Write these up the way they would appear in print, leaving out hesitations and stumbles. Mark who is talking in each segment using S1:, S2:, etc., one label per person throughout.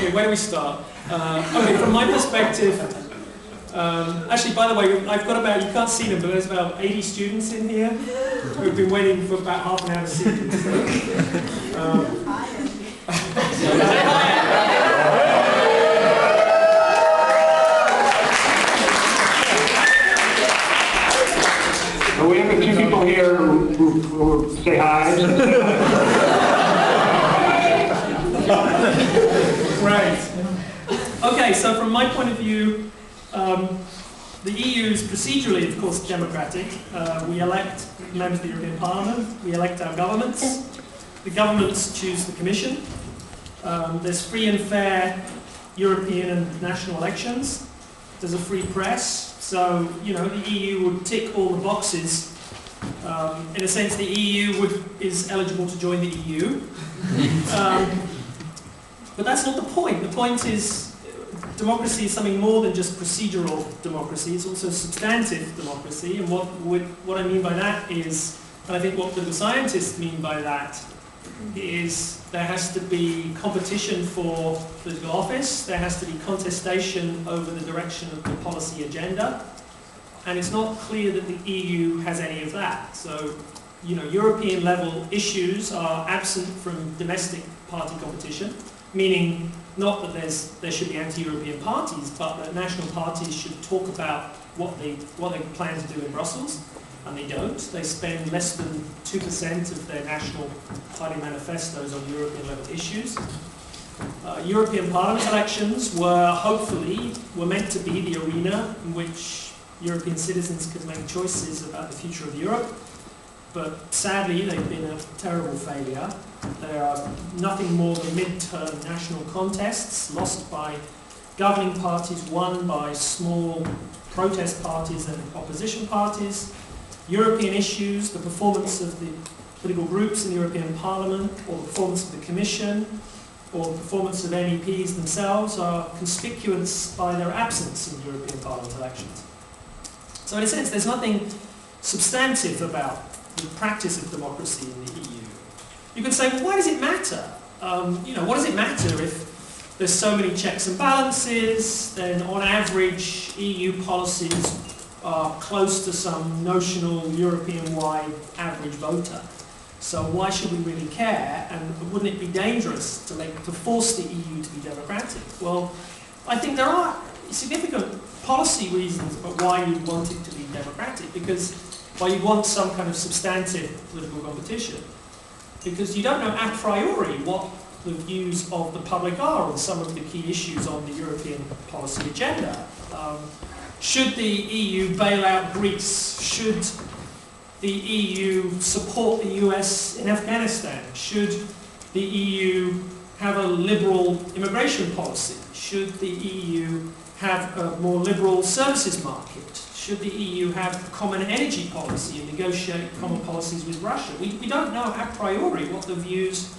S1: Okay, where do we start? Okay, from my perspective, actually, by the way, I've got about, you can't see them, but there's about 80 students in here who've been waiting for about half an hour to see you.
S2: We have a few people here who say hi.
S1: Right. Okay, so from my point of view, the EU is procedurally, of course, democratic. We elect members of the European Parliament, we elect our governments. The governments choose the Commission. There's free and fair European and national elections. There's a free press. So, you know, the EU would tick all the boxes. In a sense, the EU is eligible to join the EU. But that's not the point. The point is democracy is something more than just procedural democracy. It's also substantive democracy. And what I mean by that is, and I think what political scientists mean by that, is there has to be competition for political office, there has to be contestation over the direction of the policy agenda, and it's not clear that the EU has any of that. So, you know, European level issues are absent from domestic party competition, meaning not that there should be anti-European parties, but that national parties should talk about what they plan to do in Brussels. And they don't. They spend less than 2% of their national party manifestos on European level issues. European Parliament elections were meant to be the arena in which European citizens could make choices about the future of Europe. But sadly, they've been a terrible failure. They are nothing more than mid-term national contests lost by governing parties, won by small protest parties and opposition parties. European issues, the performance of the political groups in the European Parliament, or the performance of the Commission, or the performance of MEPs themselves are conspicuous by their absence in European Parliament elections. So in a sense, there's nothing substantive about the practice of democracy in the EU. You could say, well, why does it matter? You know, what does it matter if there's so many checks and balances? Then on average, EU policies are close to some notional European-wide average voter. So why should we really care? And wouldn't it be dangerous to force the EU to be democratic? Well, I think there are significant policy reasons about why you'd want it to be democratic, because why you want some kind of substantive political competition. Because you don't know a priori what the views of the public are on some of the key issues on the European policy agenda. Should the EU bail out Greece? Should the EU support the US in Afghanistan? Should the EU have a liberal immigration policy? Should the EU have a more liberal services market? Should the EU have a common energy policy and negotiate common policies with Russia? We don't know a priori what the views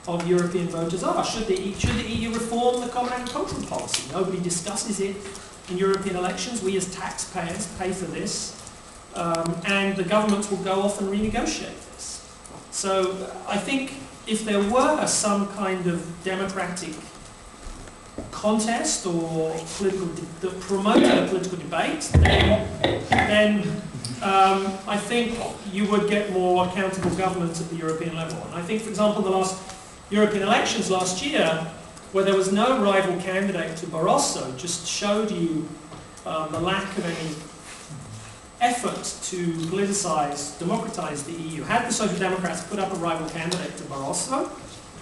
S1: of European voters are. Should the EU reform the common agricultural policy? Nobody discusses it in European elections. We as taxpayers pay for this, and the governments will go off and renegotiate this. So I think if there were some kind of democratic contest or that promoted a political debate, then I think you would get more accountable governments at the European level. And I think, for example, the last European elections last year, where there was no rival candidate to Barroso, just showed you the lack of any effort to politicize, democratize the EU. Had the Social Democrats put up a rival candidate to Barroso,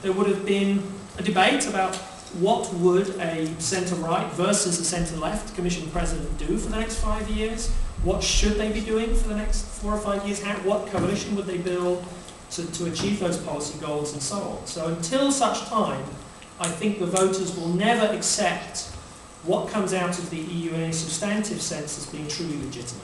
S1: there would have been a debate about what would a centre-right versus a centre-left Commission President do for the next 5 years? What should they be doing for the next 4 or 5 years? What coalition would they build to achieve those policy goals and so on? So until such time, I think the voters will never accept what comes out of the EU in a substantive sense as being truly legitimate.